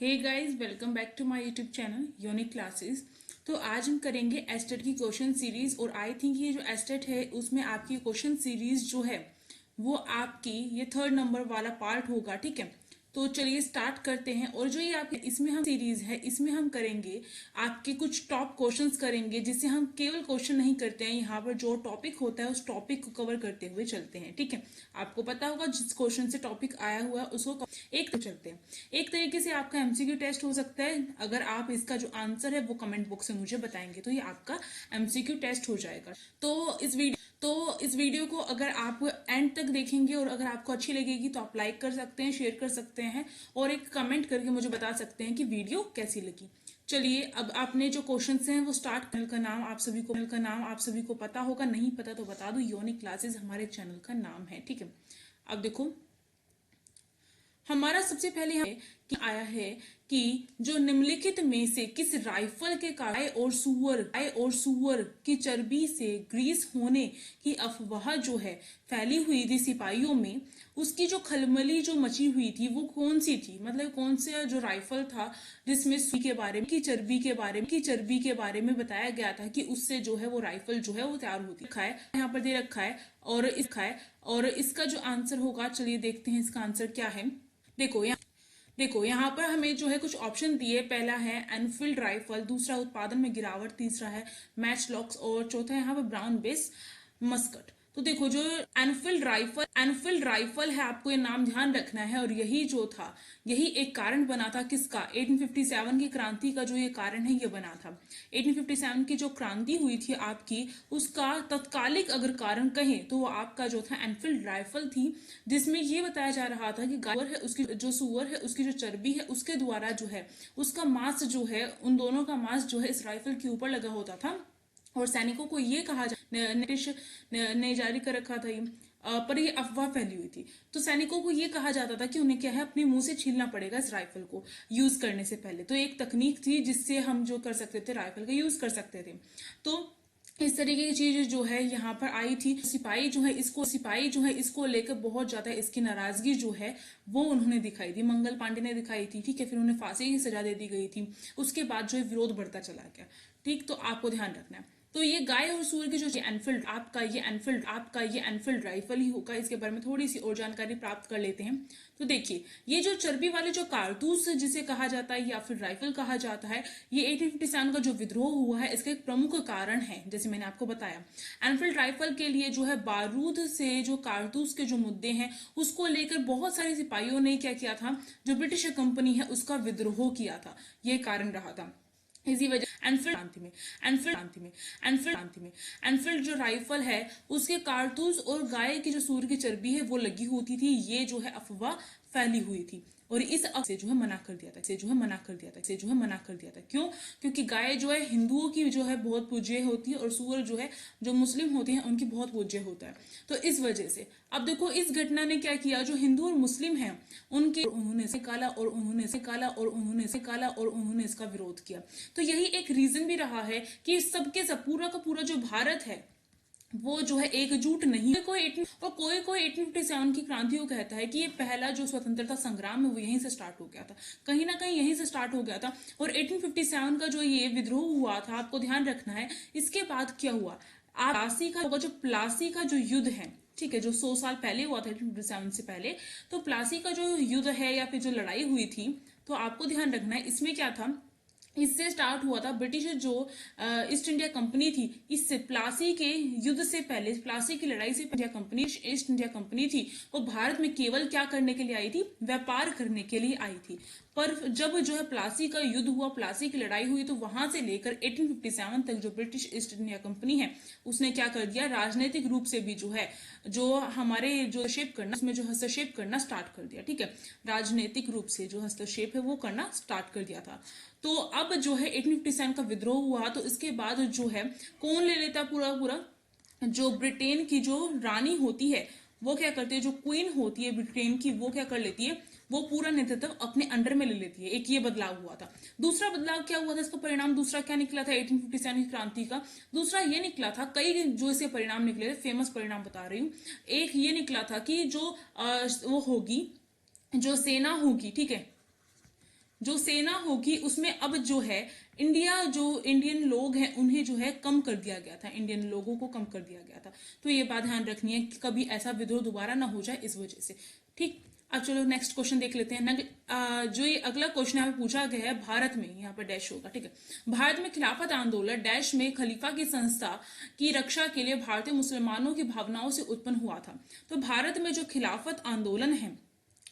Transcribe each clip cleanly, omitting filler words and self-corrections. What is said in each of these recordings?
Hey guys, welcome back to my YouTube channel unique classes. तो आज हम करेंगे एस्टेट की क्वेश्चन सीरीज और आई थिंक ये जो एस्टेट है उसमें आपकी क्वेश्चन सीरीज जो है वो आपकी ये 3rd नंबर वाला पार्ट होगा। ठीक है, तो चलिए स्टार्ट करते हैं। और जो ये आपके इसमें हम सीरीज है इसमें हम करेंगे आपके कुछ टॉप क्वेश्चंस करेंगे, जिससे हम केवल क्वेश्चन नहीं करते हैं, यहाँ पर जो टॉपिक होता है उस टॉपिक को कवर करते हुए चलते हैं। ठीक है, आपको पता होगा जिस क्वेश्चन से टॉपिक आया हुआ है उसको एक तो चलते हैं। एक तरीके से आपका एमसीक्यू टेस्ट हो सकता है, अगर आप इसका जो आंसर है वो कमेंट बॉक्स में मुझे बताएंगे तो ये आपका एमसीक्यू टेस्ट हो जाएगा। तो इस वीडियो को अगर आप एंड तक देखेंगे और अगर आपको अच्छी लगेगी तो आप लाइक कर सकते हैं, शेयर कर सकते हैं और एक कमेंट करके मुझे बता सकते हैं कि वीडियो कैसी लगी। चलिए, अब आपने जो क्वेश्चंस हैं वो स्टार्ट। चैनल का नाम आप सभी को पता होगा, नहीं पता तो बता दूं, यूनिक क्लासेस हमारे चैनल का नाम है। ठीक है, अब देखो हमारा सबसे पहले आया है कि जो निम्नलिखित में से किस राइफल के गाय और सुअर की चर्बी से ग्रीस होने की अफवाह जो है फैली हुई थी सिपाहियों में, उसकी जो खलबली जो मची हुई थी वो कौन सी थी। मतलब कौन सा जो राइफल था जिसमें के बारे में चर्बी के बारे में बताया गया था कि उससे जो है वो राइफल जो है वो तैयार होती है। यहाँ पर दे रखा है और इसका जो आंसर होगा, चलिए देखते हैं इसका आंसर क्या है। देखो यहाँ पर हमें जो है कुछ ऑप्शन दिए। पहला है एनफील्ड राइफल, दूसरा उत्पादन में गिरावट, तीसरा है मैच लॉक्स और चौथा यहाँ पर ब्राउन बेस मस्कट। तो देखो जो एनफील्ड राइफल है, आपको ये नाम ध्यान रखना है। और यही एक कारण बना था किसका, 1857 की क्रांति का जो ये कारण है ये बना था। 1857 की जो क्रांति हुई थी आपकी, उसका तत्कालिक अगर कारण कहें तो वो आपका जो था एनफील्ड राइफल थी, जिसमें ये बताया जा रहा था कि गाय है उसकी जो सुअर है उसकी जो चर्बी है उसके द्वारा जो है उसका मांस जो है, उन दोनों का मांस जो है इस राइफल के ऊपर लगा होता था। और सैनिकों को ये कहा ने जारी कर रखा था पर ये अफवाह फैली हुई थी। तो सैनिकों को ये कहा जाता था कि उन्हें क्या है अपने मुंह से छीलना पड़ेगा इस राइफल को यूज करने से पहले। तो एक तकनीक थी जिससे हम जो कर सकते थे राइफल का यूज कर सकते थे। तो इस तरीके की चीज जो है यहाँ पर आई थी। सिपाही जो है इसको लेकर बहुत ज्यादा इसकी नाराजगी जो है वो उन्होंने दिखाई थी, मंगल पांडे ने दिखाई थी। ठीक है, फिर उन्हें फांसी की सजा दे दी गई थी। उसके बाद जो है विरोध बढ़ता चला गया। ठीक, तो आपको ध्यान रखना है। तो ये गाय और सूअर की जो एनफील्ड राइफल ही होगा। इसके बारे में थोड़ी सी और जानकारी प्राप्त कर लेते हैं। तो देखिए, ये जो चर्बी वाले जो कारतूस जिसे कहा जाता है या फिर राइफल कहा जाता है, ये 1857 का जो विद्रोह हुआ है इसका एक प्रमुख कारण है। जैसे मैंने आपको बताया, एनफील्ड राइफल के लिए जो है बारूद से जो कारतूस के जो मुद्दे हैं उसको लेकर बहुत सारे सिपाहियों ने क्या किया था, जो ब्रिटिश कंपनी है उसका विद्रोह किया था। ये कारण रहा था। इसी वजह एनफील्ड जो राइफल है उसके कारतूस और गाय की जो सूअर की चर्बी है वो लगी होती थी। ये जो है अफवाह फैली हुई थी और इस से जो है मना कर दिया था। क्यों? क्योंकि गाय जो है हिंदुओं की जो है बहुत पूज्य होती है और सूअर जो है जो मुस्लिम होते हैं उनकी बहुत पूज्य होता है। तो इस वजह से अब देखो इस घटना ने क्या किया, जो हिंदू और मुस्लिम हैं उन्होंने उन्होंने इसका विरोध किया। तो यही एक रीजन भी रहा है कि सबके सब पूरा का पूरा जो भारत है वो जो है एकजुट नहीं। कोई 1857 की क्रांति को कहता है कि ये पहला जो स्वतंत्रता संग्राम है वो यहीं से स्टार्ट हो गया था, कहीं ना कहीं यहीं से स्टार्ट हो गया था। और 1857 का जो ये विद्रोह हुआ था, आपको ध्यान रखना है। इसके बाद क्या हुआ, आप प्लासी का जो युद्ध है, ठीक है, जो 100 साल पहले हुआ था 1857 से पहले, तो प्लासी का जो युद्ध है या फिर जो लड़ाई हुई थी, तो आपको ध्यान रखना है इसमें क्या था। इससे स्टार्ट हुआ था ब्रिटिश जो ईस्ट इंडिया कंपनी थी, इससे प्लासी के युद्ध से पहले, प्लासी की लड़ाई से ईस्ट इंडिया कंपनी थी वो भारत में केवल क्या करने के लिए आई थी, व्यापार करने के लिए आई थी। पर जब जो है प्लासी का युद्ध हुआ, प्लासी की लड़ाई हुई, तो वहां से लेकर 1857 तक जो ब्रिटिश ईस्ट इंडिया कंपनी है उसने क्या कर दिया, राजनीतिक रूप से भी जो है जो हमारे जो हस्तक्षेप करना स्टार्ट कर दिया। ठीक है, राजनीतिक रूप से जो हस्तक्षेप है वो करना स्टार्ट कर दिया था। तो अब जो है 1857 का विद्रोह हुआ, तो इसके बाद जो है कौन ले लेता पूरा, जो ब्रिटेन की जो रानी होती है वो क्या करती है, जो क्वीन होती है ब्रिटेन की वो क्या कर लेती है, वो पूरा नेतृत्व अपने अंडर में ले लेती है। एक ये बदलाव हुआ था। दूसरा बदलाव क्या हुआ था, इसका परिणाम दूसरा क्या निकला था 1857 की क्रांति का, दूसरा ये निकला था, कई जो इसके परिणाम निकले थे, फेमस परिणाम बता रही हूँ। एक ये निकला था कि जो वो होगी, जो सेना होगी, ठीक है, जो सेना होगी उसमें अब जो है इंडियन लोग हैं उन्हें जो है कम कर दिया गया था, इंडियन लोगों को कम कर दिया गया था। तो ये बात ध्यान रखनी है कि कभी ऐसा विद्रोह दोबारा ना हो जाए इस वजह से। ठीक, अब चलो नेक्स्ट क्वेश्चन देख लेते हैं। जो ये अगला क्वेश्चन यहाँ पे पूछा गया है, भारत में, यहाँ पर डैश होगा, ठीक है। भारत में खिलाफत आंदोलन डैश में खलीफा की संस्था की रक्षा के लिए भारतीय मुसलमानों की भावनाओं से उत्पन्न हुआ था। तो भारत में जो खिलाफत आंदोलन है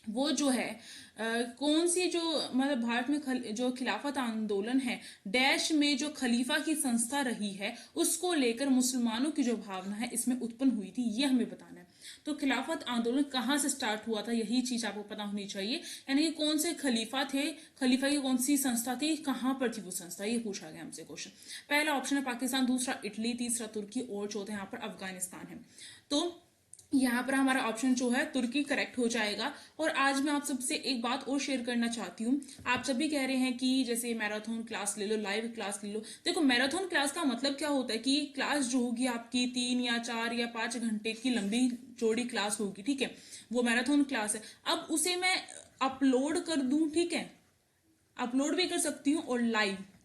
वो जो है कौन सी जो मतलब भारत में जो खिलाफत आंदोलन है डैश में जो खलीफा की संस्था रही है उसको लेकर मुसलमानों की जो भावना है इसमें उत्पन्न हुई थी, ये हमें बताना है। तो खिलाफत आंदोलन कहाँ से स्टार्ट हुआ था, यही चीज आपको पता होनी चाहिए, यानी कि कौन से खलीफा थे, खलीफा की कौन सी संस्था थी, कहाँ पर थी वो संस्था, ये पूछा गया हमसे क्वेश्चन। पहला ऑप्शन है पाकिस्तान, दूसरा इटली, तीसरा तुर्की और चौथा यहाँ पर अफगानिस्तान है। तो यहाँ पर हमारा ऑप्शन जो है तुर्की करेक्ट हो जाएगा। और आज मैं आप सबसे एक बात और शेयर करना चाहती हूँ। आप सभी कह रहे हैं कि जैसे मैराथन क्लास ले लो, लाइव क्लास ले लो। देखो, मैराथन क्लास का मतलब क्या होता है कि क्लास जो होगी आपकी 3 या 4 या 5 घंटे की लंबी चौड़ी क्लास होगी, ठीक है, वो मैराथन क्लास है। अब उसे मैं अपलोड कर दूं, ठीक है, अपलोड भी कर सकती हूँ, और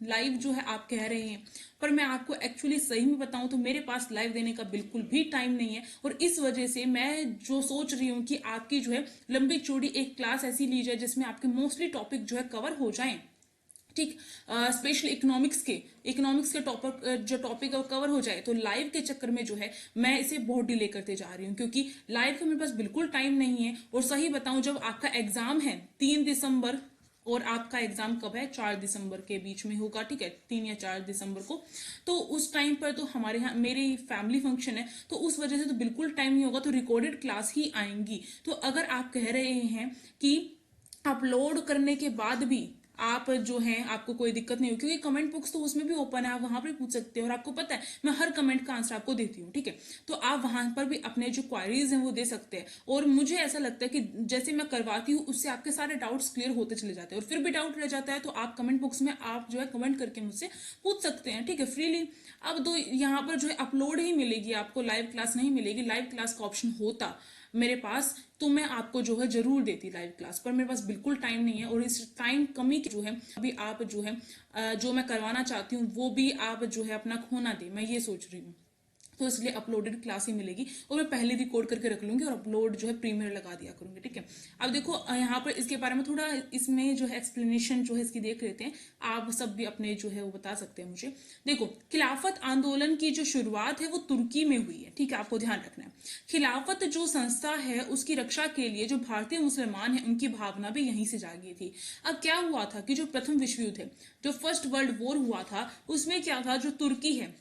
लाइव जो है आप कह रहे हैं, पर मैं आपको एक्चुअली सही में बताऊं तो मेरे पास लाइव देने का बिल्कुल भी टाइम नहीं है। और इस वजह से मैं जो सोच रही हूँ कि आपकी जो है लंबी चौड़ी एक क्लास ऐसी ली जाए जिसमें आपके मोस्टली टॉपिक जो है कवर हो जाएं, ठीक, स्पेशली इकोनॉमिक्स के टॉपिक जो टॉपिक कवर हो जाए। तो लाइव के चक्कर में जो है मैं इसे बहुत डिले करते जा रही हूँ, क्योंकि लाइव का मेरे पास बिल्कुल टाइम नहीं है। और सही बताऊं, जब आपका एग्जाम है 3 दिसंबर, और आपका एग्जाम कब है, 4 दिसंबर के बीच में होगा, ठीक है, 3 या 4 दिसंबर को, तो उस टाइम पर तो हमारे यहाँ मेरी फैमिली फंक्शन है, तो उस वजह से तो बिल्कुल टाइम नहीं होगा, तो रिकॉर्डेड क्लास ही आएंगी। तो अगर आप कह रहे हैं कि अपलोड करने के बाद भी आप जो हैं आपको कोई दिक्कत नहीं हो, क्योंकि कमेंट बॉक्स तो उसमें भी ओपन है, आप वहां पर पूछ सकते हैं, और आपको पता है मैं हर कमेंट का आंसर आपको देती हूँ, ठीक है। तो आप वहां पर भी अपने जो क्वारीज हैं वो दे सकते हैं। और मुझे ऐसा लगता है कि जैसे मैं करवाती हूँ उससे आपके सारे डाउट्स क्लियर होते चले जाते हैं। और फिर भी डाउट रह जाता है तो आप कमेंट बॉक्स में आप जो है कमेंट करके मुझसे पूछ सकते हैं, ठीक है, फ्रीली। अब तो यहाँ पर जो है अपलोड ही मिलेगी आपको, लाइव क्लास नहीं मिलेगी। लाइव क्लास का ऑप्शन होता मेरे पास तो मैं आपको जो है जरूर देती लाइव क्लास, पर मेरे पास बिल्कुल टाइम नहीं है। और इस टाइम कमी की जो है अभी आप जो है जो मैं करवाना चाहती हूँ वो भी आप जो है अपना खोना दे, मैं ये सोच रही हूँ। तो इसलिए अपलोडेड क्लास ही मिलेगी, और मैं पहले रिकॉर्ड करके रख लूंगी और अपलोड जो है प्रीमियर लगा दिया करूंगी, ठीक है। अब देखो यहाँ पर इसके बारे में थोड़ा इसमें जो है एक्सप्लेनेशन जो है इसकी देख लेते हैं। आप सब भी अपने जो है वो बता सकते हैं मुझे। देखो, खिलाफत आंदोलन की जो शुरुआत है वो तुर्की में हुई है, ठीक है, आपको ध्यान रखना है। खिलाफत जो संस्था है उसकी रक्षा के लिए जो भारतीय मुसलमान है उनकी भावना भी यहीं से जागी थी। अब क्या हुआ था कि जो प्रथम विश्व युद्ध है, जो फर्स्ट वर्ल्ड वॉर हुआ था, उसमें क्या था, जो तुर्की है,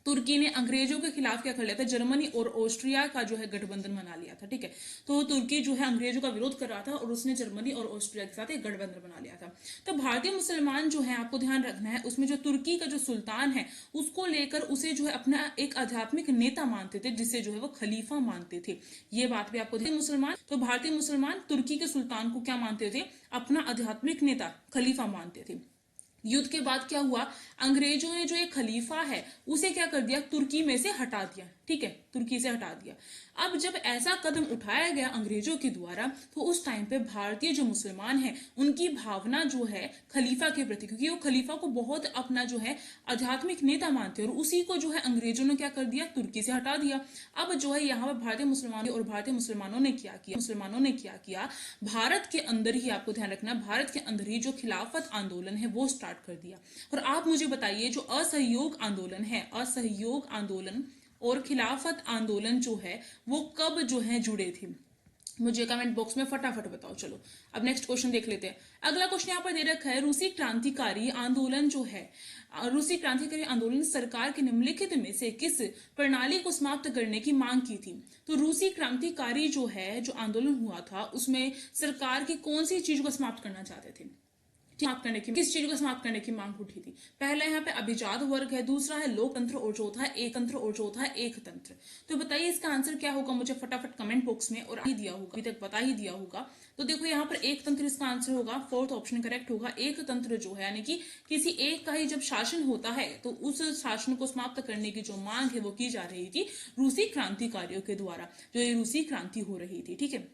तुर्की ने अंग्रेजों के खिलाफ क्या कर लिया था, जर्मनी और ऑस्ट्रिया का जो है गठबंधन बना लिया था, ठीक है। तो तुर्की जो है अंग्रेजों का विरोध कर रहा था और उसने जर्मनी और ऑस्ट्रिया के साथ एक गठबंधन बना लिया था। तो भारतीय मुसलमान जो है, आपको ध्यान रखना है, उसमें जो तुर्की का जो सुल्तान है उसको लेकर उसे जो है अपना एक आध्यात्मिक नेता मानते थे, जिसे जो है वो खलीफा मानते थे। ये बात भी आपको मुसलमान, तो भारतीय मुसलमान तुर्की के सुल्तान को क्या मानते थे, अपना आध्यात्मिक नेता, खलीफा मानते थे। युद्ध के बाद क्या हुआ, अंग्रेजों ने जो एक खलीफा है उसे क्या कर दिया, तुर्की में से हटा दिया, ठीक है, तुर्की से हटा दिया। अब जब ऐसा कदम उठाया गया अंग्रेजों के द्वारा, तो उस टाइम पे भारतीय जो मुसलमान हैं उनकी भावना जो है खलीफा के प्रति, क्योंकि वो खलीफा को बहुत अपना जो है आध्यात्मिक नेता मानते हैं, और उसी को जो है अंग्रेजों ने क्या कर दिया, तुर्की से हटा दिया। अब जो है यहाँ पर भारतीय मुसलमान और भारतीय मुसलमानों ने क्या किया, भारत के अंदर ही, आपको ध्यान रखना, भारत के अंदर ही जो खिलाफत आंदोलन है वो स्टार्ट कर दिया। और आप मुझे बताइए, जो असहयोग आंदोलन है, असहयोग आंदोलन और खिलाफत आंदोलन जो है वो कब जो है जुड़े थे, मुझे कमेंट बॉक्स में फटाफट बताओ। चलो अब नेक्स्ट क्वेश्चन देख लेते हैं। अगला क्वेश्चन यहाँ पर दे रखा है, रूसी क्रांतिकारी आंदोलन जो है, रूसी क्रांतिकारी आंदोलन सरकार के निम्नलिखित में से किस प्रणाली को समाप्त करने की मांग की थी। तो रूसी क्रांतिकारी जो है, जो आंदोलन हुआ था, उसमें सरकार की कौन सी चीज को समाप्त करना चाहते थे, समाप्त करने की, किस चीज को समाप्त करने की मांग उठी थी। पहला यहाँ पे अभिजात वर्ग है, दूसरा है लोकतंत्र, और चौथा है एक तंत्र, और चौथा है एक तंत्र। तो बताइए इसका आंसर क्या होगा, मुझे फटाफट कमेंट बॉक्स में, और ही दिया होगा, अभी तक बता ही दिया होगा। तो देखो यहाँ पर एक तंत्र इसका आंसर होगा, फोर्थ ऑप्शन करेक्ट होगा। एक तंत्र जो है यानी कि किसी एक का ही जब शासन होता है तो उस शासन को समाप्त करने की जो मांग है वो की जा रही थी रूसी क्रांतिकारियों के द्वारा, जो ये रूसी क्रांति हो रही थी, ठीक है।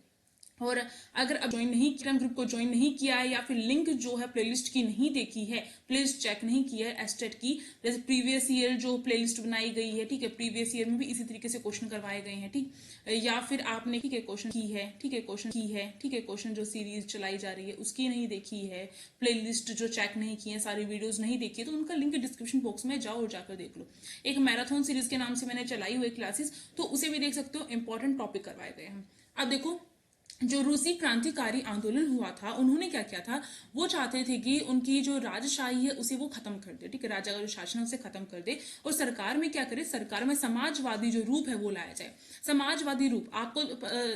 और अगर अब ज्वाइन नहीं किया, ग्रुप को ज्वाइन नहीं किया है, या फिर लिंक जो है प्लेलिस्ट की नहीं देखी है, प्लेलिस्ट चेक नहीं की है एस्टेट की, जैसे प्रीवियस ईयर जो प्लेलिस्ट बनाई गई है, ठीक है, प्रीवियस ईयर में भी इसी तरीके से क्वेश्चन करवाए गए हैं, ठीक, या फिर आपने ठीक है क्वेश्चन की है, ठीक है क्वेश्चन की है, ठीक है क्वेश्चन जो सीरीज चलाई जा रही है उसकी नहीं देखी है, प्लेलिस्ट जो चेक नहीं की है, सारी वीडियोज नहीं देखी है, तो उनका लिंक डिस्क्रिप्शन बॉक्स में जाओ और जाकर देख लो। एक मैराथन सीरीज के नाम से मैंने चलाई हुई क्लासेस, तो उसे भी देख सकते हो, इंपॉर्टेंट टॉपिक करवाए गए हैं। अब देखो, जो रूसी क्रांतिकारी आंदोलन हुआ था, उन्होंने क्या किया था, वो चाहते थे कि उनकी जो राजशाही है उसे वो खत्म कर दे, ठीक है, राजा का जो शासन है उसे खत्म कर दे, और सरकार में क्या करे, सरकार में समाजवादी जो रूप है वो लाया जाए। समाजवादी रूप, आपको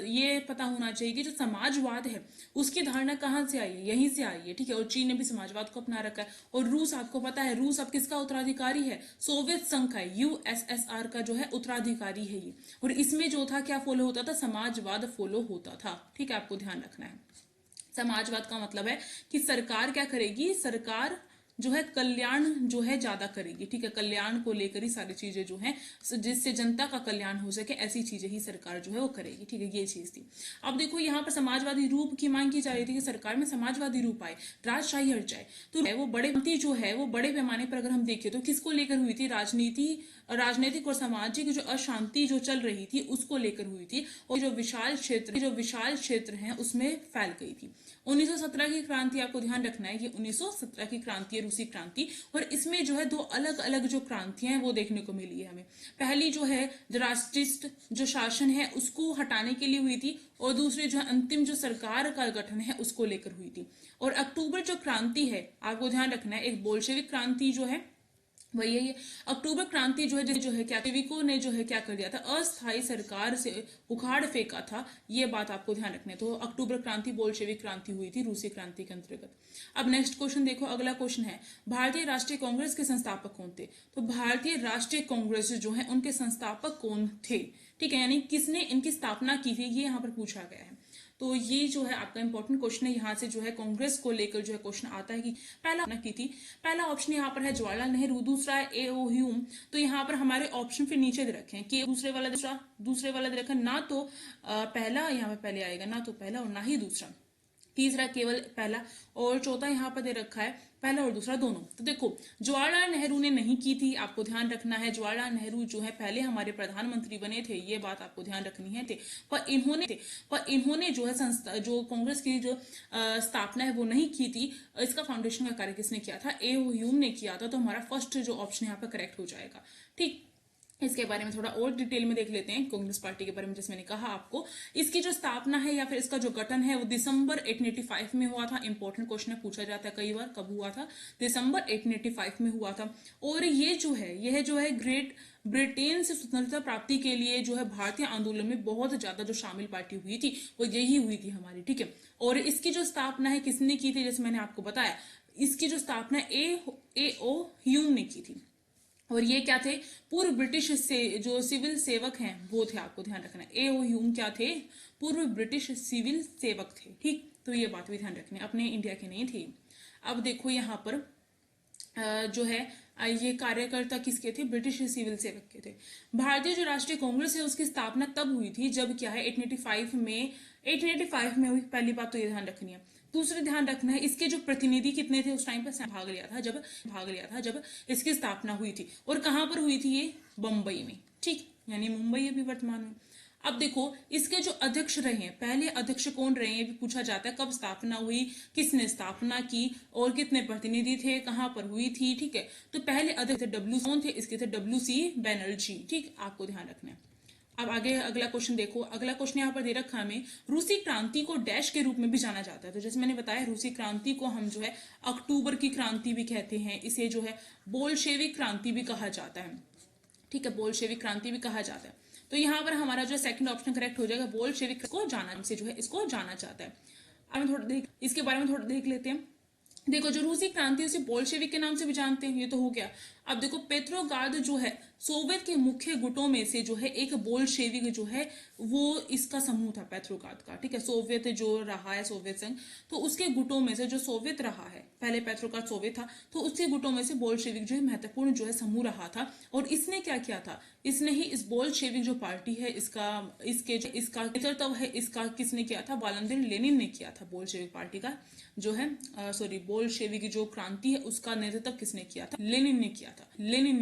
ये पता होना चाहिए कि जो समाजवाद है उसकी धारणा कहाँ से आई है, यहीं से आई है, ठीक है, और चीन ने भी समाजवाद को अपना रखा है। और रूस, आपको पता है रूस अब किसका उत्तराधिकारी है, सोवियत संघ का, यूएसएसआर का जो है उत्तराधिकारी है ये। और इसमें जो था क्या फॉलो होता था, समाजवाद फॉलो होता था, ठीक है, आपको ध्यान रखना है। समाजवाद का मतलब है कि सरकार क्या करेगी, सरकार जो है कल्याण जो है ज्यादा करेगी, ठीक है, कल्याण को लेकर ही सारी चीजें जो है, जिससे जनता का कल्याण हो सके ऐसी चीजें ही सरकार जो है वो करेगी, ठीक है, ये चीज थी। अब देखो यहाँ पर समाजवादी रूप की मांग की जा रही थी कि सरकार में समाजवादी रूप आए, राजशाही हट जाए। तो वो बड़े जो है वो बड़े पैमाने पर अगर हम देखें तो किसको लेकर हुई थी, राजनीतिक और सामाजिक जो अशांति जो चल रही थी उसको लेकर हुई थी, और जो विशाल क्षेत्र हैं उसमें फैल गई थी। 1917 की क्रांति, आपको ध्यान रखना है कि 1917 की क्रांति है रूसी क्रांति, और इसमें जो है दो अलग अलग जो क्रांतियां हैं वो देखने को मिली है हमें। पहली जो है राष्ट्रिस्ट जो शासन है उसको हटाने के लिए हुई थी, और दूसरी जो है अंतिम जो सरकार का गठन है उसको लेकर हुई थी। और अक्टूबर जो क्रांति है, आपको ध्यान रखना है, एक बोल्शेविक क्रांति जो है वही है। अक्टूबर क्रांति जो है क्या बोल्शेविकों ने जो है क्या कर दिया था, अस्थायी सरकार से उखाड़ फेंका था, ये बात आपको ध्यान रखना है। तो अक्टूबर क्रांति बोल्शेविक क्रांति हुई थी रूसी क्रांति के अंतर्गत। अब नेक्स्ट क्वेश्चन देखो, अगला क्वेश्चन है भारतीय राष्ट्रीय कांग्रेस के संस्थापक कौन थे। तो भारतीय राष्ट्रीय कांग्रेस जो है उनके संस्थापक कौन थे, ठीक है, यानी किसने इनकी स्थापना की थी, ये यहाँ पर पूछा गया है। तो ये जो है आपका इंपॉर्टेंट क्वेश्चन है, यहाँ से जो है कांग्रेस को लेकर जो है क्वेश्चन आता है कि पहला की थी। पहला ऑप्शन यहाँ पर है जवाहरलाल नेहरू, दूसरा है ए.ओ. ह्यूम। तो यहाँ पर हमारे ऑप्शन फिर नीचे दे रखे हैं कि दूसरे वाला दे रखा, ना तो पहला यहाँ पे पहले आएगा, ना तो पहला और ना ही दूसरा, तीसरा केवल पहला, और चौथा यहाँ पर दे रखा है पहला और दूसरा दोनों। तो देखो जवाहरलाल नेहरू ने नहीं की थी, आपको ध्यान रखना है, जवाहरलाल नेहरू जो है पहले हमारे प्रधानमंत्री बने थे, ये बात आपको ध्यान रखनी है थे, पर इन्होंने जो है संस्था जो कांग्रेस की जो स्थापना है वो नहीं की थी। इसका फाउंडेशन का कार्य किसने किया था, ए.ओ. ह्यूम ने किया था। तो हमारा फर्स्ट जो ऑप्शन यहाँ पर करेक्ट हो जाएगा, ठीक। इसके बारे में थोड़ा और डिटेल में देख लेते हैं कांग्रेस पार्टी के बारे में। जैसे मैंने कहा आपको, इसकी जो स्थापना है या फिर इसका जो गठन है वो दिसंबर 1885 में हुआ था। इंपॉर्टेंट क्वेश्चन है, पूछा जाता है कई बार, कब हुआ था, दिसंबर 1885 में हुआ था। और यह जो है ग्रेट ब्रिटेन से स्वतंत्रता प्राप्ति के लिए जो है भारतीय आंदोलन में बहुत ज्यादा जो शामिल पार्टी हुई थी वो यही हुई थी हमारी, ठीक है। और इसकी जो स्थापना है किसने की थी, जैसे मैंने आपको बताया, इसकी जो स्थापना ए.ओ. ह्यूम ने की थी। और ये क्या थे, पूर्व ब्रिटिश से जो सिविल सेवक हैं वो थे, आपको ध्यान रखना है। ए.ओ. ह्यूम क्या थे, पूर्व ब्रिटिश सिविल सेवक थे, ठीक। तो ये बात भी ध्यान रखनी है, अपने इंडिया के नहीं थे। अब देखो यहाँ पर जो है ये कार्यकर्ता किसके थे, ब्रिटिश सिविल सेवक के थे। भारतीय जो राष्ट्रीय कांग्रेस है उसकी स्थापना तब हुई थी जब क्या है 1885 में हुई। पहली बात तो ये ध्यान रखनी है। दूसरा ध्यान रखना है इसके जो प्रतिनिधि कितने थे उस टाइम पर भाग लिया था जब इसकी स्थापना हुई थी। और कहां पर हुई थी ये, बंबई में, ठीक, यानी मुंबई अभी वर्तमान में। अब देखो इसके जो अध्यक्ष रहे हैं, पहले अध्यक्ष कौन रहे हैं ये भी पूछा जाता है, कब स्थापना हुई, किसने स्थापना की, और कितने प्रतिनिधि थे, कहां पर हुई थी, ठीक है। तो पहले अध्यक्ष थे कौन थे, इसके थे W.C. बैनर्जी, ठीक, आपको ध्यान रखना है। अब आगे अगला क्वेश्चन देखो, अगला क्वेश्चन यहाँ पर दे रखा हमें, रूसी क्रांति को डैश के रूप में भी जाना जाता है। तो जैसे मैंने बताया रूसी क्रांति को हम जो है अक्टूबर की क्रांति भी कहते हैं, इसे जो है बोल्शेविक क्रांति भी कहा जाता है, ठीक है, बोल्शेविक क्रांति भी कहा जाता है। तो यहाँ पर हमारा जो सेकंड ऑप्शन करेक्ट हो जाएगा, बोल्शेविक को जाना से जो है इसको जाना चाहता है। अब थोड़ा इसके बारे में थोड़ा देख लेते हैं। देखो जो रूसी क्रांति उसे बोल्शेविक के नाम से भी जानते हैं, ये तो हो गया। अब देखो पेट्रोग्राद जो है सोवियत के मुख्य गुटों में से जो है एक बोल्शेविक जो है वो इसका समूह था पेट्रोग्राद का, ठीक है। सोवियत जो रहा है सोवियत संघ, तो उसके गुटों में से जो सोवियत रहा है, पहले पेट्रोग्राद सोवियत था, तो उसके गुटों में से बोल्शेविक जो है महत्वपूर्ण जो है समूह रहा था। और इसने क्या किया था, इसने ही इस बोल्शेविक जो पार्टी है इसका नेतृत्व है इसका किसने किया था, वालंदिर लेनिन ने किया था। बोल्शेविक पार्टी का जो है बोल्शेविक जो क्रांति है उसका नेतृत्व किसने किया था, लेनिन ने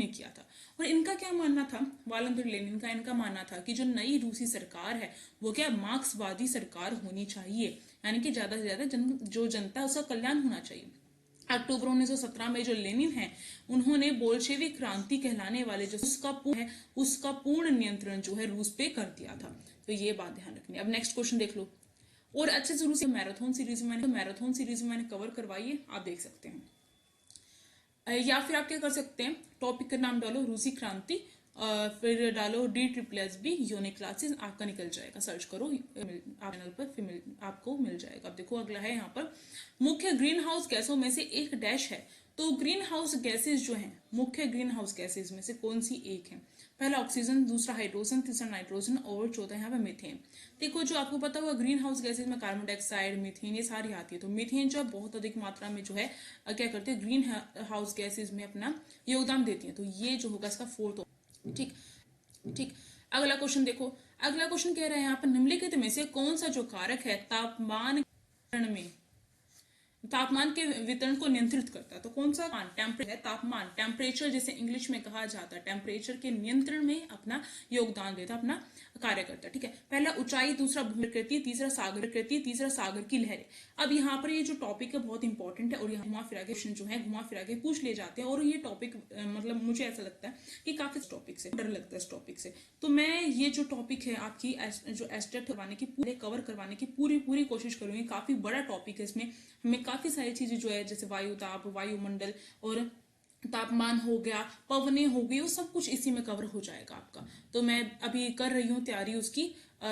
किया था। और इनका क्या मानना था, वालंदिर लेनिन का इनका मानना था कि जो नई रूसी सरकार है वो क्या मार्क्सवादी सरकार होनी चाहिए, यानी कि ज्यादा से ज्यादा जो जनता है उसका कल्याण होना चाहिए। अक्टूबर 1917 में जो लेनिन है उन्होंने बोल्शेविक क्रांति कहलाने वाले जो उसका पूर्ण नियंत्रण जो है रूस पे कर दिया था। तो ये बात ध्यान रखनी है। अब नेक्स्ट क्वेश्चन देख लो। और अच्छे से रूसी मैराथन सीरीज में मैंने कवर करवाई है, आप देख सकते हैं। या फिर आप क्या कर सकते हैं, टॉपिक का नाम डालो रूसी क्रांति, फिर डालो DSSB यूनिक क्लासेस, आपका निकल जाएगा। सर्च करो आप चैनल पर, फिर आपको मिल जाएगा। अब देखो अगला है यहाँ पर, मुख्य ग्रीन हाउस गैसों में से एक डैश है। तो ग्रीन हाउस गैसेज जो हैं, मुख्य ग्रीन हाउस गैसेज में से कौन सी एक है? पहला ऑक्सीजन, दूसरा हाइड्रोजन, तीसरा नाइट्रोजन और चौथा यहाँ पे मीथेन। देखो जो आपको पता होगा ग्रीन हाउस गैसेज में कार्बन डाइऑक्साइड, मीथेन ये सारी आती है। तो मीथेन जो है बहुत अधिक मात्रा में जो है क्या करते हैं, ग्रीन हाउस गैसेज में अपना योगदान देती है। तो ये जो होगा इसका फोर्थ, ठीक। अगला क्वेश्चन देखो, अगला क्वेश्चन कह रहा है यहाँ पर निम्नलिखित में से कौन सा जो कारक है तापमान के वितरण को नियंत्रित करता है? तो कौन सा तापमान, टेम्परेचर जिसे इंग्लिश में कहा जाता है, टेम्परेचर के नियंत्रण में अपना योगदान देता है, अपना कार्य करता है, ठीक है। पहला ऊंचाई, दूसरा भूप्रकृति, तीसरा सागर की लहरें। अब यहाँ पर ये जो टॉपिक है बहुत इंपॉर्टेंट है और यहाँ घुमा फिरा के क्वेश्चन जो है घुमा फिरा के पूछ ले जाते हैं। और ये टॉपिक मतलब मुझे ऐसा लगता है कि काफी टॉपिक से डर लगता है इस टॉपिक से। तो मैं ये जो टॉपिक है आपकी जो एस्टेट करवाने की कवर करवाने की पूरी कोशिश करूंगी। काफी बड़ा टॉपिक है, इसमें हमें काफी सारी चीजें जो है जैसे वायु दाब, वायुमंडल और तापमान हो गया, पवने हो गई, वो सब कुछ इसी में कवर हो जाएगा आपका। तो मैं अभी कर रही हूँ तैयारी उसकी,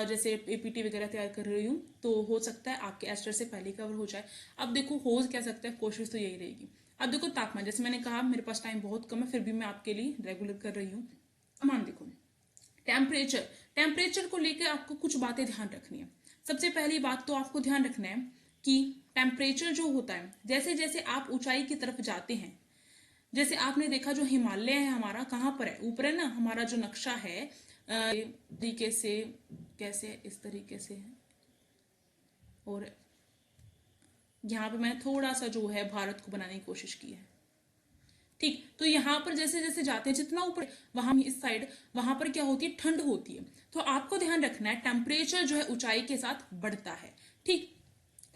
जैसे APT वगैरह तैयार कर रही हूँ, तो हो सकता है आपके एस्टर से पहले कवर हो जाए। अब देखो हो क्या सकता है, कोशिश तो यही रहेगी। अब देखो तापमान, जैसे मैंने कहा मेरे पास टाइम बहुत कम है, फिर भी मैं आपके लिए रेगुलर कर रही हूँ। तापमान देखो, टेम्परेचर को लेकर आपको कुछ बातें ध्यान रखनी है। सबसे पहली बात तो आपको ध्यान रखना है कि टेम्परेचर जो होता है, जैसे जैसे आप ऊंचाई की तरफ जाते हैं, जैसे आपने देखा जो हिमालय है हमारा कहाँ पर है, ऊपर है ना, हमारा जो नक्शा है तरीके से कैसे इस तरीके से है, और यहाँ पे मैंने थोड़ा सा जो है भारत को बनाने की कोशिश की है, ठीक। तो यहाँ पर जैसे जैसे जाते हैं जितना ऊपर वहां इस साइड वहां पर क्या होती है, ठंड होती है। तो आपको ध्यान रखना है टेम्परेचर जो है ऊंचाई के साथ बढ़ता है, ठीक।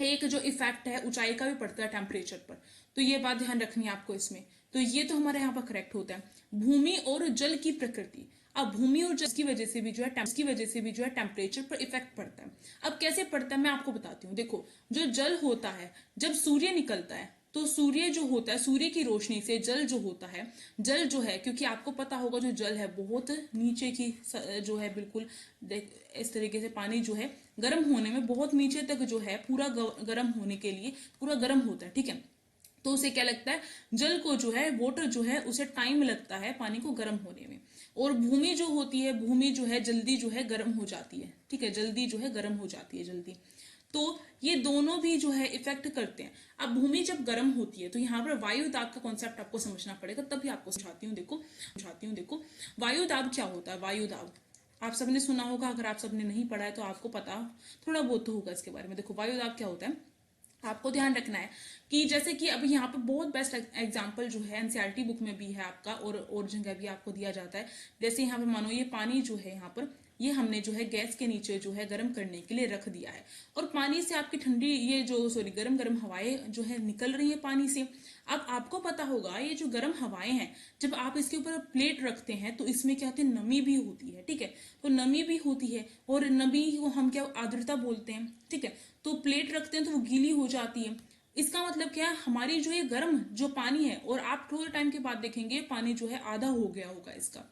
एक जो इफेक्ट है ऊंचाई का भी पड़ता है टेम्परेचर पर, तो ये बात ध्यान रखनी है आपको इसमें। तो ये तो हमारे यहाँ पर करेक्ट होता है। भूमि और जल की प्रकृति, अब भूमि और जल की वजह से भी जो है टेम्परेचर पर इफेक्ट पड़ता है। अब कैसे पड़ता है मैं आपको बताती हूँ। देखो जो जल होता है, जब सूर्य निकलता है तो सूर्य जो होता है, सूर्य की रोशनी से जल जो होता है, जल जो है, क्योंकि आपको पता होगा जो जल है बहुत नीचे की जो है, बिल्कुल इस तरीके से पानी जो है गर्म होने में बहुत नीचे तक जो है पूरा गर्म होने के लिए पूरा गर्म होता है, ठीक है। तो उसे क्या लगता है, जल को जो है, वाटर जो है, उसे टाइम लगता है पानी को गर्म होने में। और भूमि जो होती है, भूमि जो है जल्दी जो है गर्म हो जाती है, ठीक है, जल्दी जो है गर्म हो जाती है जल्दी। तो ये दोनों भी जो है इफेक्ट करते हैं। अब भूमि जब गर्म होती है तो यहाँ पर वायु दाब का कॉन्सेप्ट आपको समझना पड़ेगा, तभी आपको समझाती हूँ। देखो वायु दाब क्या होता है। वायु दाब आप सबने सुना होगा, अगर आप सबने नहीं पढ़ा है तो आपको पता थोड़ा बहुत तो होगा इसके बारे में। देखो वायु दाब क्या होता है, आपको ध्यान रखना है कि जैसे कि अभी यहाँ पर बहुत बेस्ट एग्जांपल जो है एनसीईआरटी बुक में भी है आपका, और जगह भी आपको दिया जाता है। जैसे यहाँ पे मानो ये पानी जो है, यहाँ पर ये हमने जो है गैस के नीचे जो है गर्म करने के लिए रख दिया है, और पानी से आपकी ठंडी ये जो गर्म गर्म हवाएं जो है निकल रही है पानी से। अब आपको पता होगा ये जो गर्म हवाएं हैं, जब आप इसके ऊपर प्लेट रखते हैं तो इसमें क्या होती है, नमी भी होती है, ठीक है। तो नमी भी होती है, और नमी को हम क्या आर्द्रता बोलते हैं, ठीक है। तो प्लेट रखते हैं तो वो गीली हो जाती है। इसका मतलब क्या है, हमारी जो ये गर्म जो पानी है, और आप थोड़े टाइम के बाद देखेंगे पानी जो है आधा हो गया होगा इसका,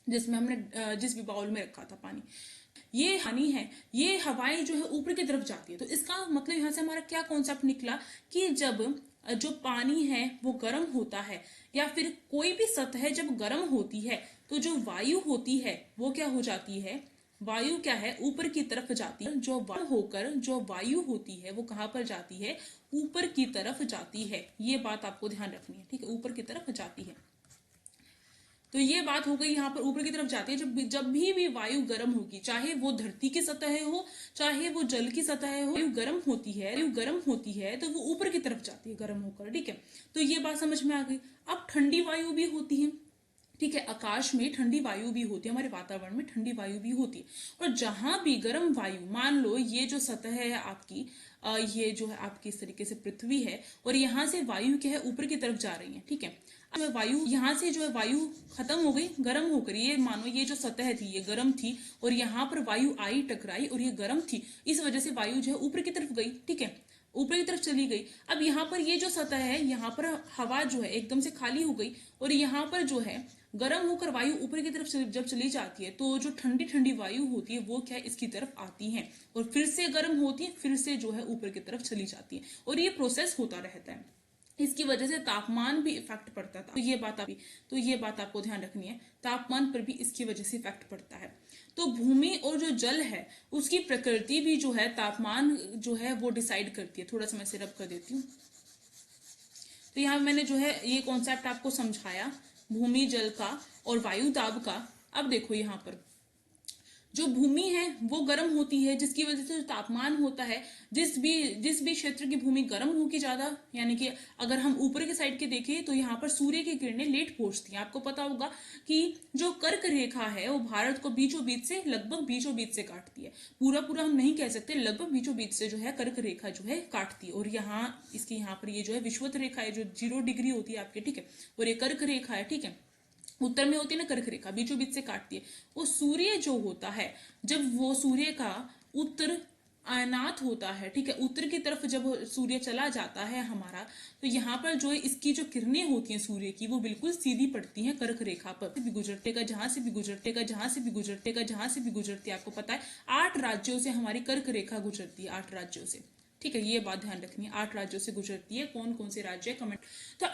जिसमें हमने जिस भी बाउल में रखा था पानी। ये हानि है, ये हवाएं जो है ऊपर की तरफ जाती है। तो इसका मतलब यहाँ से हमारा क्या कॉन्सेप्ट निकला कि जब जो पानी है वो गर्म होता है या फिर कोई भी सतह जब गर्म होती है तो जो वायु होती है वो क्या हो जाती है, वायु क्या है, ऊपर की तरफ जाती है। जो वायु होकर जो वायु होती है वो कहाँ पर जाती है, ऊपर की तरफ जाती है। ये बात आपको ध्यान रखनी है, ठीक है, ऊपर की तरफ जाती है। तो ये बात हो गई, यहाँ पर ऊपर की तरफ जाती है। जब भी वायु गर्म होगी, चाहे वो धरती की सतह हो चाहे वो जल की सतह हो, वायु गर्म होती है, वायु गर्म होती है तो वो ऊपर की तरफ जाती है गर्म होकर, ठीक है। तो ये बात समझ में आ गई। अब ठंडी वायु भी होती है, ठीक है, आकाश में ठंडी वायु भी होती है, हमारे वातावरण में ठंडी वायु भी होती है। और जहां भी गर्म वायु, मान लो ये जो सतह है आपकी, ये जो है आपकी इस तरीके से पृथ्वी है और यहाँ से वायु क्या है ऊपर की तरफ जा रही है, ठीक है। अब वायु यहाँ से जो है वायु खत्म हो गई गर्म होकर, ये मानो ये जो सतह थी ये गर्म थी और यहाँ पर वायु आई टकराई और ये गर्म थी, इस वजह से वायु जो है ऊपर की तरफ गई, ठीक है, ऊपर की तरफ चली गई। अब यहाँ पर ये जो सतह है यहाँ पर हवा जो है एकदम से खाली हो गई और यहाँ पर जो है गर्म होकर वायु ऊपर की तरफ जब चली जाती है तो जो ठंडी ठंडी वायु होती है वो क्या है, इसकी तरफ आती है और फिर से गर्म होती है, फिर से जो है ऊपर की तरफ चली जाती है और ये प्रोसेस होता रहता है। इसकी वजह से तापमान भी इफेक्ट पड़ता था। तो ये बात आपको ध्यान रखनी है, तापमान पर भी इसकी वजह से इफेक्ट पड़ता है। तो भूमि और जो जल है उसकी प्रकृति भी जो है तापमान जो है वो डिसाइड करती है। थोड़ा सा मैं सिरप कर देती हूँ। तो यहाँ मैंने जो है ये कॉन्सेप्ट आपको समझाया भूमि जल का और वायु दाब का। अब देखो यहाँ पर जो भूमि है वो गर्म होती है, जिसकी वजह से जो तापमान होता है, जिस भी क्षेत्र की भूमि गर्म होगी ज्यादा, यानी कि अगर हम ऊपर के साइड के देखें तो यहाँ पर सूर्य की किरणें लेट पहुंचती हैं। आपको पता होगा कि जो कर्क रेखा है वो भारत को बीचों बीच से लगभग बीचों बीच से काटती है। पूरा पूरा हम नहीं कह सकते, लगभग बीचों बीच से जो है कर्क रेखा जो है काटती है। और यहाँ इसकी यहाँ पर ये जो है विषुवत रेखा है जो 0 डिग्री होती है आपके, ठीक है, और ये कर्क रेखा है, ठीक है, उत्तर में होती है ना कर्क रेखा, बीचों बीच से काटती है। वो सूर्य जो होता है, जब वो सूर्य का उत्तर आयनात होता है, ठीक है, उत्तर की तरफ जब सूर्य चला जाता है हमारा, तो यहाँ पर जो है इसकी जो किरणें होती हैं सूर्य की वो बिल्कुल सीधी पड़ती हैं कर्क रेखा पर। भी गुजरतेगा जहां से भी गुजरतेगा जहां से भी गुजरतेगा जहां से भी गुजरती है। आपको पता है 8 राज्यों से हमारी कर्क रेखा गुजरती है, 8 राज्यों से, ठीक है, ये बात ध्यान रखनी है। 8 राज्यों से गुजरती है। कौन कौन से राज्य है कमेंट। तो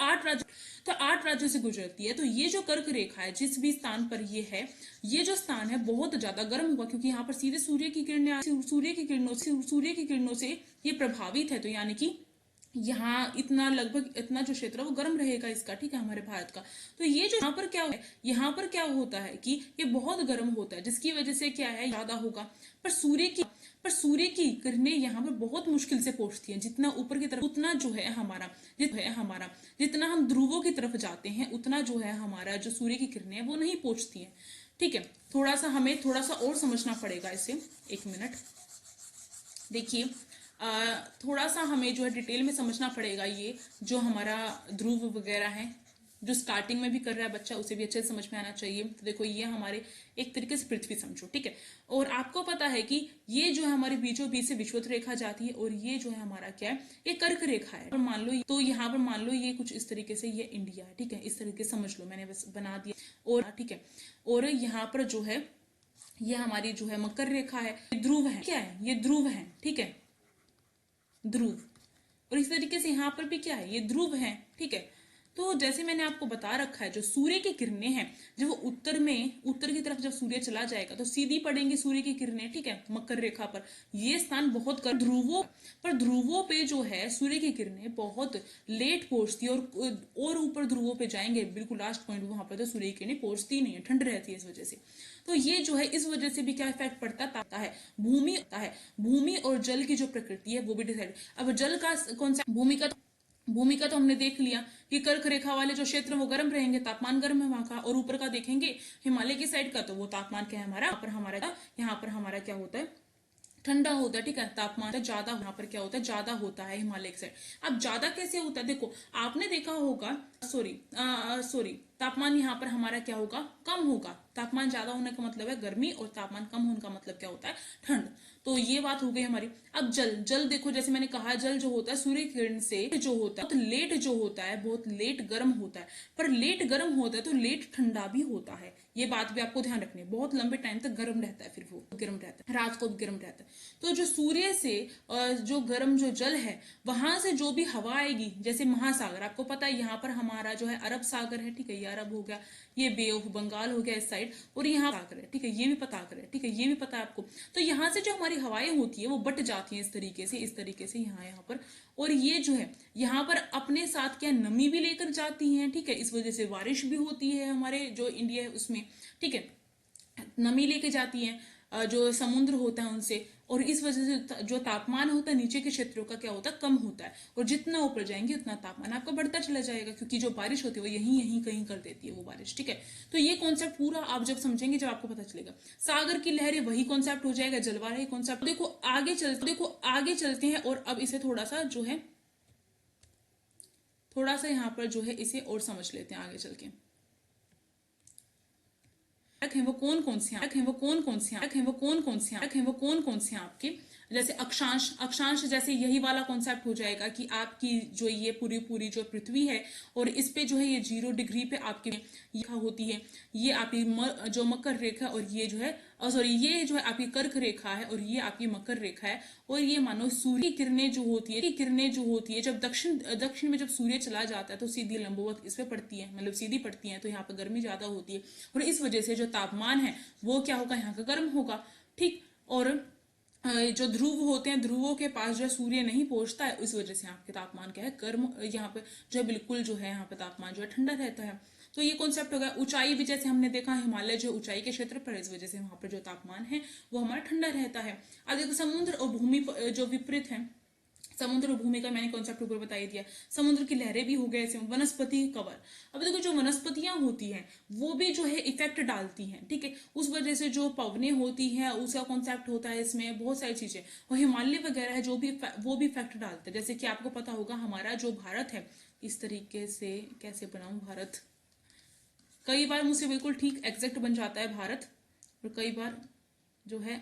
8 राज्यों से गुजरती है। तो ये जो कर्क रेखा है जिस भी स्थान पर ये है, ये जो स्थान है बहुत ज्यादा गर्म होगा क्योंकि यहाँ पर सीधे सूर्य की किरणों से ये प्रभावित है। तो यानी कि यहाँ इतना लगभग इतना जो क्षेत्र है वो गर्म रहेगा इसका, ठीक है, हमारे भारत का। तो ये जो यहाँ पर क्या होता है कि ये बहुत गर्म होता है, जिसकी वजह से क्या है ज्यादा होगा। पर सूर्य की किरणें यहाँ पर बहुत मुश्किल से पहुंचती हैं। जितना ऊपर की तरफ उतना जो है हमारा जितना हम ध्रुवों की तरफ जाते हैं उतना जो है हमारा जो सूर्य की किरणें है वो नहीं पहुंचती हैं, ठीक है। हमें थोड़ा सा और समझना पड़ेगा इसे। एक मिनट देखिए, थोड़ा सा हमें जो है डिटेल में समझना पड़ेगा। ये जो हमारा ध्रुव वगैरह है, जो स्टार्टिंग में भी कर रहा है बच्चा उसे भी अच्छे से समझ में आना चाहिए। तो देखो ये हमारे एक तरीके से पृथ्वी समझो, ठीक है। और आपको पता है कि ये जो है हमारे बीचों बीच से विषुवत रेखा जाती है और ये जो है हमारा क्या है, ये कर्क रेखा है। और मान लो तो यहाँ पर मान लो ये कुछ इस तरीके से ये इंडिया है, ठीक है, इस तरीके से समझ लो, मैंने बस बना दिया। और ठीक है, और यहाँ पर जो है ये हमारी जो है मकर रेखा है, ध्रुव है, क्या है, ये ध्रुव है, ठीक है, ध्रुव। और इस तरीके से यहाँ पर भी क्या है, ये ध्रुव है, ठीक है। तो जैसे मैंने आपको बता रखा है जो सूर्य की किरणें हैं, जब वो उत्तर की तरफ जब सूर्य चला जाएगा तो सीधी पड़ेंगी सूर्य की किरणें, ठीक है, मकर रेखा पर। ये स्थान बहुत ध्रुवों पे जो है सूर्य की किरणें बहुत लेट पहुंचती है और ऊपर ध्रुवों पे जाएंगे बिल्कुल लास्ट पॉइंट वहां पर तो सूर्य की किरणें पहुंचती नहीं है, ठंड रहती है इस वजह से। तो ये जो है इस वजह से भी क्या इफेक्ट पड़ता है, भूमि और जल की जो प्रकृति है वो भी डिसाइड। अब जल का कौन सा, भूमि का तो हमने देख लिया कि कर्क रेखा वाले जो क्षेत्र वो गर्म रहेंगे, तापमान गर्म है वहां का। और ऊपर का देखेंगे हिमालय की साइड का, तो वो तापमान क्या है हमारा, यहाँ पर हमारा क्या होता है, ठंडा होता है, ठीक है, तापमान ज्यादा यहाँ पर क्या होता है, ज्यादा होता है हिमालय की साइड। अब ज्यादा कैसे होता है, देखो आपने देखा होगा, तापमान यहाँ पर हमारा क्या होगा, कम होगा। तापमान ज्यादा होने का मतलब है गर्मी और तापमान कम होने का मतलब क्या होता है, ठंड। तो ये बात हो गई हमारी। अब जल, जल देखो जैसे मैंने कहा, जल जो होता है सूर्य किरण से जो होता है बहुत लेट जो होता है, बहुत लेट गर्म होता है। पर लेट गर्म होता है तो लेट ठंडा भी होता है, ये बात भी आपको ध्यान रखनी है। बहुत लंबे टाइम तक गर्म रहता है, फिर वो गर्म रहता है, रात को भी गर्म रहता है। तो जो सूर्य से जो गर्म जो जल है, वहां से जो भी हवा आएगी, जैसे महासागर, आपको पता है यहाँ पर हमारा जो है अरब सागर है, ठीक है, ये अरब हो गया, ये बे ऑफ बंगाल हो गया इस साइड, और यहाँ सागर है, ठीक है, ये भी पता कर, ठीक है, ये भी पता है आपको। तो यहाँ से जो हमारी हवाएं होती है वो बट जाती हैं इस तरीके से, इस तरीके से यहाँ पर। और ये जो है यहाँ पर अपने साथ क्या नमी भी लेकर जाती हैं, ठीक है, इस वजह से बारिश भी होती है हमारे जो इंडिया है उसमें, ठीक है, नमी लेके जाती हैं जो समुद्र होता है उनसे। और इस वजह से जो तापमान होता है नीचे के क्षेत्रों का क्या होता है, कम होता है। और जितना ऊपर जाएंगे उतना तापमान आपका बढ़ता चला जाएगा, क्योंकि जो बारिश होती है वो यहीं यहीं कहीं कर देती है वो बारिश, ठीक है। तो ये कॉन्सेप्ट पूरा आप जब समझेंगे, जब आपको पता चलेगा। सागर की लहरें वही कॉन्सेप्ट हो जाएगा, जलवायु कॉन्सेप्ट। देखो आगे चलते हैं, और अब इसे थोड़ा सा जो है, थोड़ा सा यहाँ पर जो है इसे और समझ लेते हैं आगे चल के। हैं वो कौन कौन से हैं, वो कौन कौन से हैं, वो कौन कौन से हैं, वो कौन कौन से हैं आपके, जैसे अक्षांश, अक्षांश जैसे यही वाला कॉन्सेप्ट हो जाएगा कि आपकी जो ये पूरी पूरी जो पृथ्वी है, और इस पे जो है ये 0 डिग्री पे आपकी रेखा होती है, ये आपकी जो मकर रेखा, और ये जो है सॉरी, ये जो है आपकी कर्क रेखा है, और ये आपकी मकर रेखा है। और ये मानो सूर्य की किरणें जो होती है जब दक्षिण में जब सूर्य चला जाता है तो सीधी लंबवत इस पे पड़ती है, मतलब सीधी पड़ती है, तो यहाँ पर गर्मी ज्यादा होती है, और इस वजह से जो तापमान है वो क्या होगा, यहाँ का गर्म होगा, ठीक। और जो ध्रुव होते हैं, ध्रुवों के पास जो है सूर्य नहीं पहुंचता है, इस वजह से यहाँ के तापमान क्या है, गर्म, यहाँ पे जो है बिल्कुल जो है यहाँ पे तापमान जो है ठंडा रहता है। तो ये कॉन्सेप्ट हो गया। ऊंचाई भी जैसे हमने देखा, हिमालय जो ऊंचाई के क्षेत्र पर, इस वजह से वहां पर जो तापमान है वो हमारा ठंडा रहता है। अब देखो समुद्र और भूमि जो विपरीत है, समुद्र और भूमि का मैंने कॉन्सेप्ट ऊपर बता ही दिया। समुद्र की लहरें भी हो गए ऐसे, वनस्पति कवर। अब देखो जो वनस्पतियां होती हैं वो भी जो है इफेक्ट डालती हैं, ठीक है, उस वजह से जो पवने होती हैं उसका कॉन्सेप्ट होता है इसमें, बहुत सारी चीजें। और हिमालय वगैरह है जो भी, वो भी इफेक्ट डालते हैं। जैसे कि आपको पता होगा हमारा जो भारत है, इस तरीके से कैसे बनाऊं भारत, कई बार मुझसे बिल्कुल ठीक एग्जैक्ट बन जाता है भारत, और कई बार जो है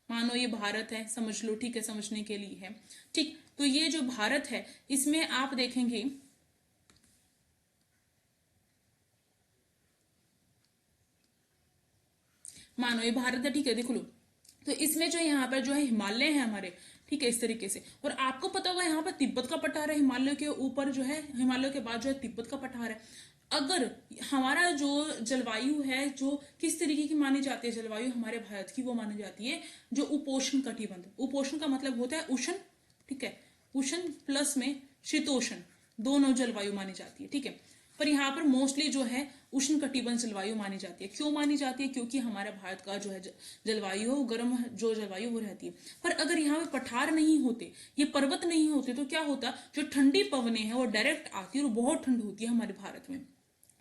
मानो ये भारत है, समझ लो, ठीक है, समझने के लिए है, ठीक। तो ये जो भारत है इसमें आप देखेंगे, मानो ये भारत है, ठीक है, देख लो। तो इसमें जो यहाँ पर जो है हिमालय है हमारे, ठीक है, इस तरीके से। और आपको पता होगा यहाँ पर तिब्बत का पठार है, हिमालय के ऊपर जो है, हिमालय के बाद जो है तिब्बत का पठार है। अगर हमारा जो जलवायु है, जो किस तरीके की मानी जाती है जलवायु हमारे भारत की, वो मानी जाती है जो उपोष्ण कटिबंध। उपोष्ण का मतलब होता है उष्ण, ठीक है, उष्ण प्लस में शीतोष्ण, दोनों जलवायु मानी जाती है, ठीक है। पर यहाँ पर मोस्टली जो है उष्ण कटिबंध जलवायु मानी जाती है। क्यों मानी जाती है, क्योंकि हमारे भारत का जो है जलवायु हो, गर्म जो जलवायु वो रहती है। पर अगर यहाँ पे पठार नहीं होते, ये पर्वत नहीं होते, तो क्या होता, जो ठंडी पवनें हैं वो डायरेक्ट आती है और बहुत ठंड होती है हमारे भारत में,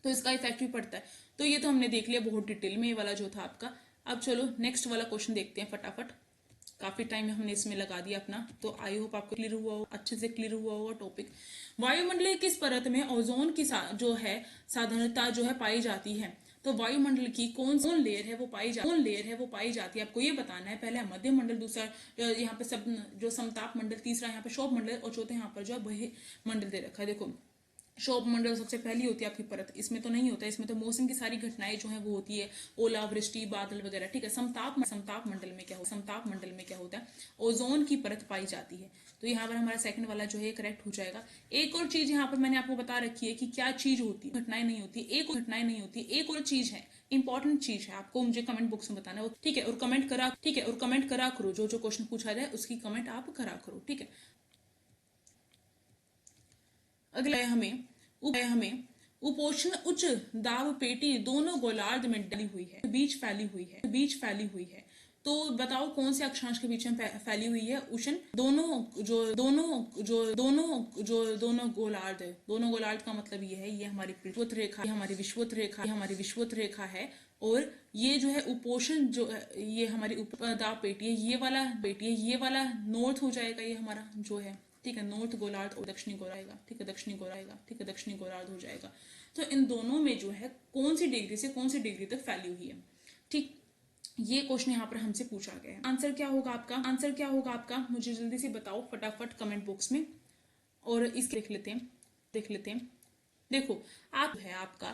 तो इसका इफेक्ट भी पड़ता है। तो ये तो हमने देख लिया बहुत डिटेल में, ये वाला जो था आपका। अब चलो नेक्स्ट वाला क्वेश्चन देखते हैं फटाफट, काफी टाइम हमने इसमें लगा दिया अपना, तो आई होप आपको क्लियर हुआ हो, अच्छे से क्लियर हुआ होगा टॉपिक। वायुमंडलीय किस परत में ओजोन की जो है साधारणता जो है पाई जाती है। तो वायुमंडल की कौन लेयर है वो पाई जाती है, आपको ये बताना है। पहला मध्य मंडल, दूसरा यहाँ पे सब जो समताप मंडल, तीसरा यहाँ पे शोभ मंडल, और चौथे यहाँ पर जो है वही मंडल दे रखा है। देखो शोभ मंडल सबसे पहली होती है आपकी परत, इसमें तो नहीं होता, इसमें तो मौसम की सारी घटनाएं जो है वो होती है, ओला वृष्टि बादल वगैरह, ठीक है। समताप मंडल में क्या होता है, ओजोन की परत पाई जाती है। तो यहाँ पर हमारा सेकंड वाला जो है करेक्ट हो जाएगा। एक और चीज यहाँ पर मैंने आपको बता रखी है कि क्या चीज होती है, घटनाएं नहीं होती, एक और चीज है, इंपॉर्टेंट चीज है, आपको मुझे कमेंट बॉक्स में बताना है, ठीक है। और कमेंट करा करो, जो क्वेश्चन पूछा जाए उसकी कमेंट आप करा करो, ठीक है। अगला हमें उपोष्ण उच्च दाब पेटी दोनों गोलार्ध में डली हुई है, बीच फैली हुई है। तो बताओ कौन से अक्षांश के बीच में फैली हुई है उष्ण, दोनों गोलार्ध है। दोनों गोलार्ध का मतलब ये है, ये हमारी विषुवत रेखा है। और ये जो है उपोषण जो है, ये हमारी दाब पेटी है, ये वाला नॉर्थ हो जाएगा, ये हमारा जो है ठीक है, नॉर्थ गोलार्ध और दक्षिणी गोलार्ध आएगा, ठीक है, दक्षिणी गोलार्ध आएगा, ठीक है, दक्षिणी गोलार्ध हो जाएगा। तो इन दोनों में जो है कौन सी डिग्री से कौन सी डिग्री तक फैली हुई है, ठीक, ये क्वेश्चन यहाँ पर हमसे पूछा गया है। आंसर क्या होगा आपका, आंसर क्या होगा आपका, मुझे जल्दी से बताओ फटाफट कमेंट बॉक्स में। और इसके देख लेते हैं। देखो आप है आपका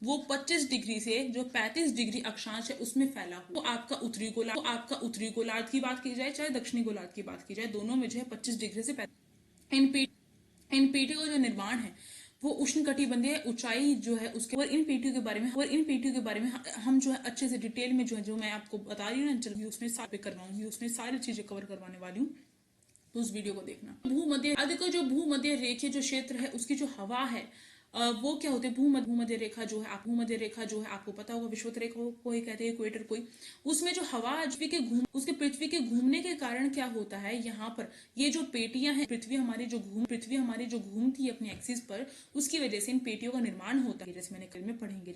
वो 25 डिग्री से जो 35 डिग्री अक्षांश है उसमें फैला हुआ, तो आपका उत्तरी गोलार्ध की बात की जाए चाहे दक्षिणी गोलार्ध की बात की जाए, दोनों में जो है 25 डिग्री से एनपीटी का जो निर्माण है वो उष्णकटिबंधीय ऊंचाई जो है उसके, और इन पेटियों के बारे में हम जो है अच्छे से डिटेल में जो मैं आपको बता रही हूँ ना, जल्दी उसमें सारी चीजें कवर करवाने वाली हूँ, तो उस वीडियो को देखना। जो भूमध्य रेखीय जो क्षेत्र है उसकी जो हवा है वो क्या होते हैं, भूमध्य रेखा जो है आपको पता होगा, विषुवत रेखा कोई कहते हैं, इक्वेटर कोई, उसमें जो हवा पृथ्वी के घूमने के कारण क्या होता है, यहाँ पर ये जो पेटियां हैं, पृथ्वी हमारी जो घूमती है अपने एक्सिस पर, उसकी वजह से इन पेटियों का निर्माण होता है। जैसे मैंने कल में पढ़ेंगे,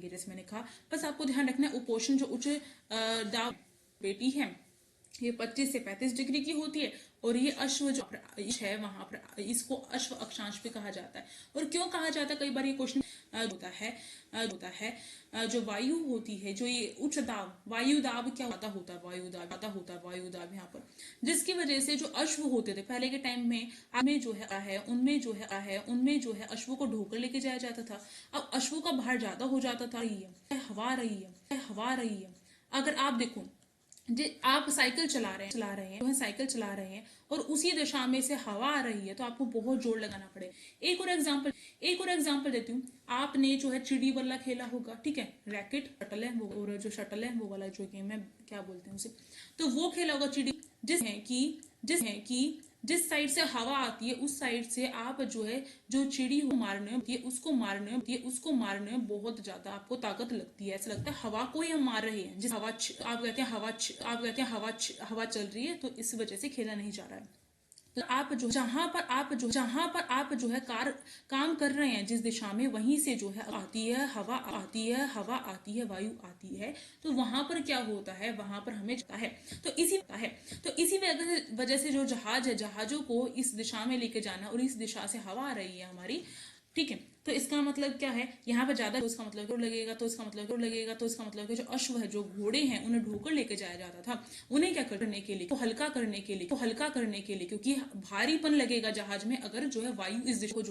जैसे मैंने कहा, बस आपको ध्यान रखना है उपोषण जो उच्च दाब पेटी है ये 25 से 35 डिग्री की होती है, और ये अश्व जो है वहां पर इसको अश्व अक्षांश पे कहा जाता है। और क्यों कहा जाता है, कई बार ये क्वेश्चन होता है जो वायु होती है, जो ये उच्च दाब वायु दाब क्या होता है वायु दाब यहाँ पर, जिसकी वजह से जो अश्व होते थे पहले के टाइम में उनमें जो है अश्व को ढोकर लेके जाया जाता था। अब अश्वों का भार ज्यादा हो जाता था, हवा रही है। अगर आप देखो, आप साइकिल चला रहे हैं और उसी दिशा में से हवा आ रही है, तो आपको बहुत जोर लगाना पड़ेगा। एक और एग्जांपल देती हूँ। आपने जो है चिड़ी बल्ला खेला होगा, ठीक है, रैकेट शटल है वो, और जो शटल है वो वाला जो गेम है क्या बोलते हैं उसे, तो वो खेला होगा चिड़ी, जिस साइड से हवा आती है उस साइड से आप जो है जो चिड़ी मारने में बहुत ज्यादा आपको ताकत लगती है, ऐसा लगता है हवा को ही हम मार रहे हैं। जिस आप कहते हैं हवा चल रही है, तो इस वजह से खेला नहीं जा रहा है। तो आप जो जहां पर आप जो है काम कर रहे हैं, जिस दिशा में, वहीं से जो है हवा आती है वायु आती है, तो वहां पर क्या होता है, वहां पर हमें जाता है। तो इसी वजह से जो जहाज है, जहाजों को इस दिशा में लेके जाना, और इस दिशा से हवा आ रही है हमारी, ठीक है, तो इसका मतलब क्या है, यहाँ पर ज्यादा, तो इसका मतलब लगेगा, तो इसका मतलब जो अश्व है, जो घोड़े हैं, उन्हें ढोकर लेके जाया जाता था, उन्हें क्या करने के लिए, तो हल्का करने के लिए, क्योंकि भारीपन लगेगा जहाज में अगर जो है वायु इस दिशा को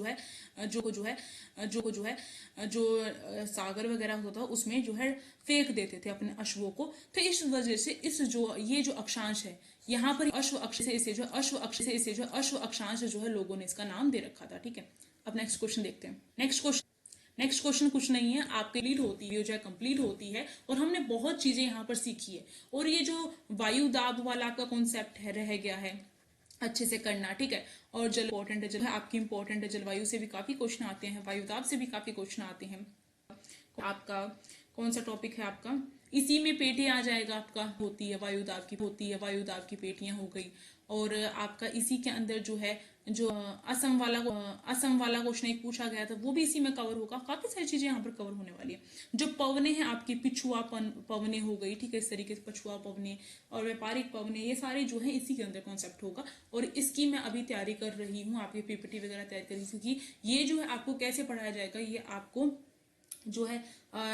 जो सागर वगैरह होता है उसमें जो है फेंक देते थे अपने अश्वों को। तो इस वजह से ये जो अक्षांश है यहाँ पर अश्व अक्ष से इसे जो अश्व अक्षांश जो है लोगों ने इसका नाम दे रखा था, ठीक है। अब नेक्स्ट क्वेश्चन देखते हैं। नेक्स्ट क्वेश्चन कुछ नहीं है, आपके कंप्लीट होती है और हमने बहुत चीजें यहाँ पर सीखी है, और ये जो वायु दाब वाला आपका कॉन्सेप्ट है रह गया है अच्छे से करना, ठीक है। और जल इंपॉर्टेंट है, आपकी इंपॉर्टेंट है, जलवायु से भी काफी क्वेश्चन आते हैं, वायु दाब से भी काफी क्वेश्चन आते हैं। आपका कौन सा टॉपिक है आपका, इसी में पेटी आ जाएगा आपका, होती है वायु दाब की पेटियां हो गई, और आपका इसी के अंदर जो है जो असम वाला क्वेश्चन एक पूछा गया था, वो भी इसी में कवर होगा। काफी सारी चीजें यहाँ पर कवर होने वाली है। जो पवने हैं आपकी, पिछुआ पवने हो गई, ठीक है, इस तरीके से पछुआ पवने और व्यापारिक पवने, ये सारे जो है इसी के अंदर कॉन्सेप्ट होगा, और इसकी मैं अभी तैयारी कर रही हूँ, आपकी पीपीटी वगैरह तैयार कर रही हूँ, क्योंकि ये जो है आपको कैसे पढ़ाया जाएगा, ये आपको जो है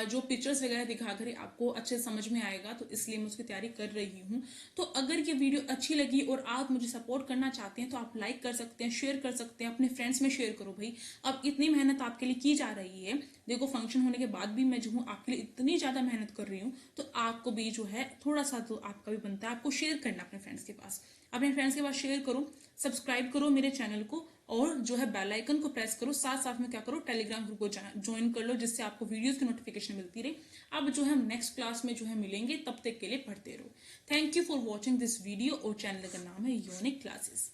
जो पिक्चर्स वगैरह दिखाकर आपको अच्छे समझ में आएगा, तो इसलिए मैं उसकी तैयारी कर रही हूँ। तो अगर ये वीडियो अच्छी लगी और आप मुझे सपोर्ट करना चाहते हैं, तो आप लाइक कर सकते हैं, शेयर कर सकते हैं, अपने फ्रेंड्स में शेयर करो भाई। अब इतनी मेहनत आपके लिए की जा रही है, देखो फंक्शन होने के बाद भी मैं जो हूँ आपके लिए इतनी ज्यादा मेहनत कर रही हूँ, तो आपको भी जो है थोड़ा सा तो आपका भी बनता है, आपको शेयर करना अपने फ्रेंड्स के पास, शेयर करो, सब्सक्राइब करो मेरे चैनल को, और जो है बेल आइकन को प्रेस करो, साथ में क्या करो, टेलीग्राम ग्रुप को ज्वाइन कर लो, जिससे आपको वीडियोस की नोटिफिकेशन मिलती रहे। अब जो है हम नेक्स्ट क्लास में जो है मिलेंगे, तब तक के लिए पढ़ते रहो। Thank you for watching this video, और चैनल का नाम है यूनिक क्लासेस।